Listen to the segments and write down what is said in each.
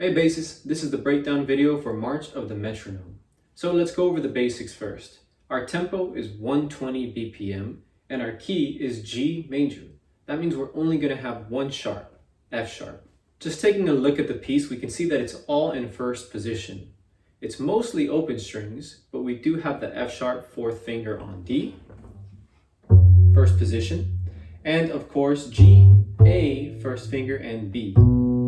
Hey bassists, this is the breakdown video for March of the metronome. So let's go over the basics first. Our tempo is 120 BPM and our key is G major. That means we're only going to have one sharp, F sharp. Just taking a look at the piece, we can see that it's all in first position. It's mostly open strings, but we do have the F sharp fourth finger on D, first position, and of course G, A, first finger, and B,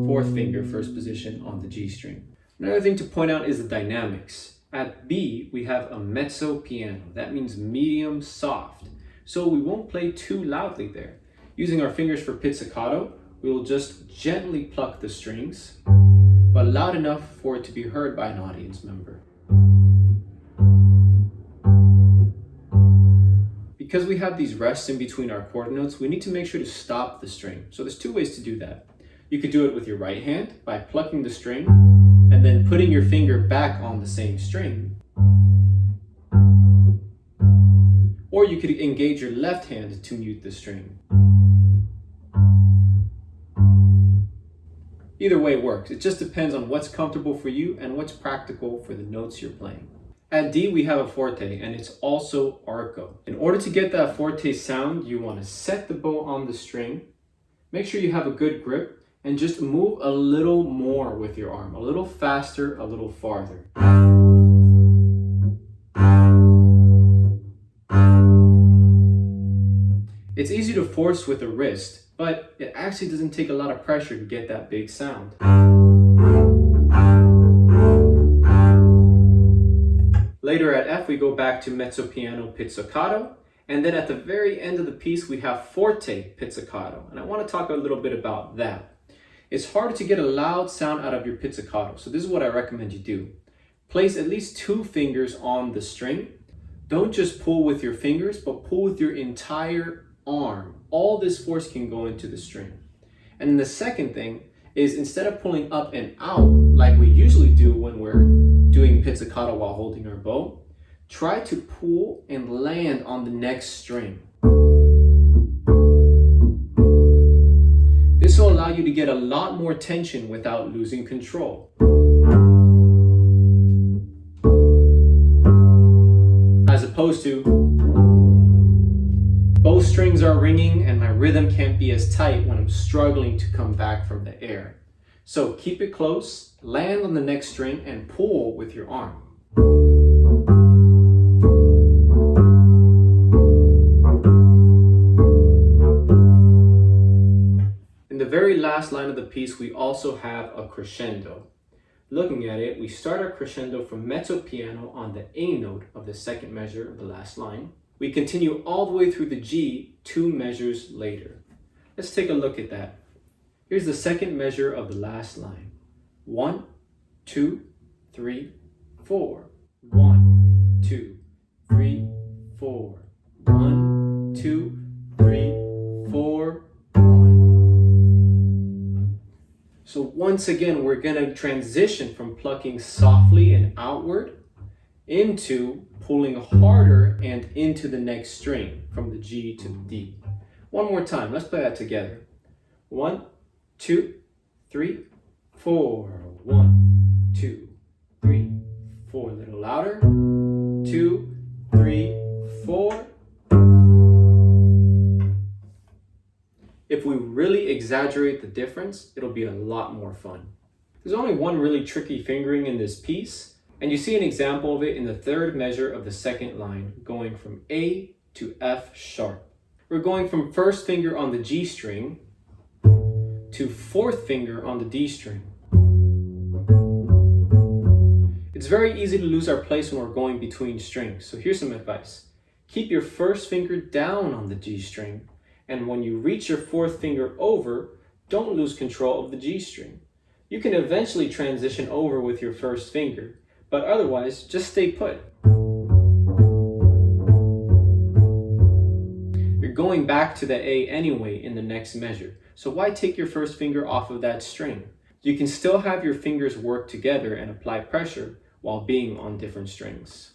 fourth finger, first position on the G string. Another thing to point out is the dynamics. At B, we have a mezzopiano. That means medium soft. So we won't play too loudly there. Using our fingers for pizzicato, we will just gently pluck the strings, but loud enough for it to be heard by an audience member. Because we have these rests in between our quarter notes, we need to make sure to stop the string. So there's two ways to do that. You could do it with your right hand by plucking the string and then putting your finger back on the same string. Or you could engage your left hand to mute the string. Either way works. It just depends on what's comfortable for you and what's practical for the notes you're playing. At D, we have a forte, and it's also Arco. In order to get that forte sound, you want to set the bow on the string, make sure you have a good grip, and just move a little more with your arm, a little faster, a little farther. It's easy to force with the wrist, but it actually doesn't take a lot of pressure to get that big sound. Later at F, we go back to mezzopiano pizzicato, and then at the very end of the piece, we have forte pizzicato, and I want to talk a little bit about that. It's hard to get a loud sound out of your pizzicato, so this is what I recommend you do. Place at least 2 fingers on the string. Don't just pull with your fingers, but pull with your entire arm. All this force can go into the string. And then the second thing is, instead of pulling up and out like we usually do when we're doing pizzicato while holding our bow, try to pull and land on the next string. This will allow you to get a lot more tension without losing control. As opposed to, both strings are ringing and my rhythm can't be as tight when I'm struggling to come back from the air. So keep it close, land on the next string, and pull with your arm. In the very last line of the piece, we also have a crescendo. Looking at it, we start our crescendo from mezzopiano on the A note of the second measure of the last line. We continue all the way through the G 2 measures later. Let's take a look at that. Here's the second measure of the last line. 1, 2, 3, 4. 1, 2, 3, 4. 1, 2, 3, 4. 1. So once again, we're going to transition from plucking softly and outward into pulling harder and into the next string from the G to the D. One more time, let's play that together. 1, 2, 3, 4. 1, 2, 3, 4. A little louder. 2, 3, 4. If we really exaggerate the difference, it'll be a lot more fun. There's only one really tricky fingering in this piece, and you see an example of it in the third measure of the second line, going from A to F sharp. We're going from first finger on the G string to fourth finger on the D string. It's very easy to lose our place when we're going between strings, so here's some advice. Keep your first finger down on the G string, and when you reach your fourth finger over, don't lose control of the G string. You can eventually transition over with your first finger, but otherwise, just stay put. You're going back to the A anyway in the next measure, so why take your first finger off of that string? You can still have your fingers work together and apply pressure while being on different strings.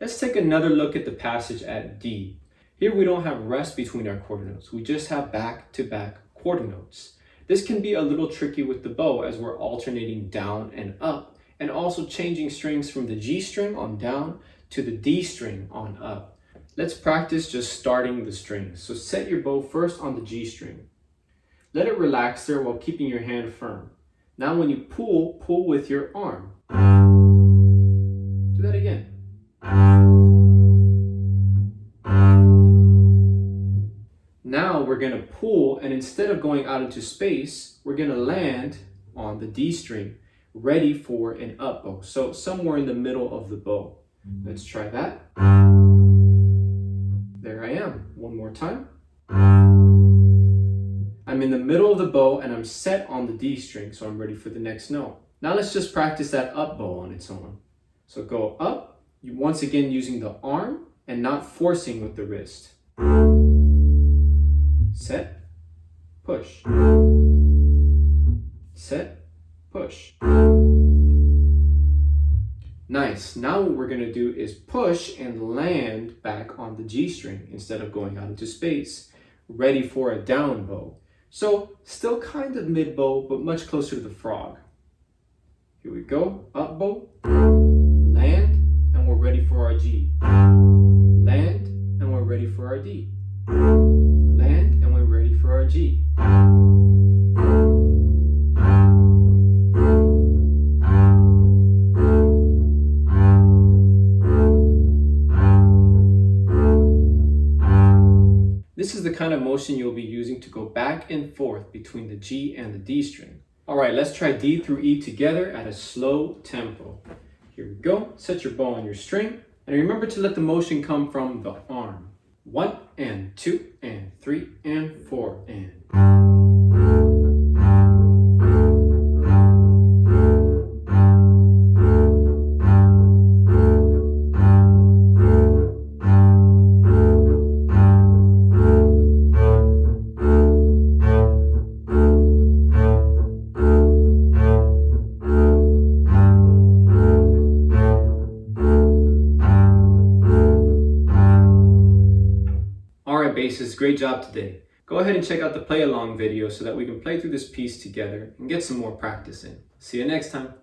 Let's take another look at the passage at D. Here we don't have rest between our quarter notes, we just have back-to-back quarter notes. This can be a little tricky with the bow as we're alternating down and up, and also changing strings from the G string on down to the D string on up. Let's practice just starting the strings. So set your bow first on the G string. Let it relax there while keeping your hand firm. Now when you pull, pull with your arm. Do that again. Now we're going to pull, and instead of going out into space, we're going to land on the D string, ready for an up bow. So somewhere in the middle of the bow. Let's try that. There I am. One more time. I'm in the middle of the bow and I'm set on the D string, so I'm ready for the next note. Now let's just practice that up bow on its own. So go up, once again using the arm and not forcing with the wrist. Set, push. Set, push. Nice. Now what we're going to do is push and land back on the G string instead of going out into space, ready for a down bow. So still kind of mid bow, but much closer to the frog. Here we go. Up bow, land, and we're ready for our G. Land, and we're ready for our D. Land, and we're ready for our G. This is the kind of motion you'll be using to go back and forth between the G and the D string. All right, let's try D through E together at a slow tempo. Here we go. Set your bow on your string, and remember to let the motion come from the arm. 1 and 2 and 3 and 4 and. Basses, great job today. Go ahead and check out the play along video so that we can play through this piece together and get some more practice in. See you next time.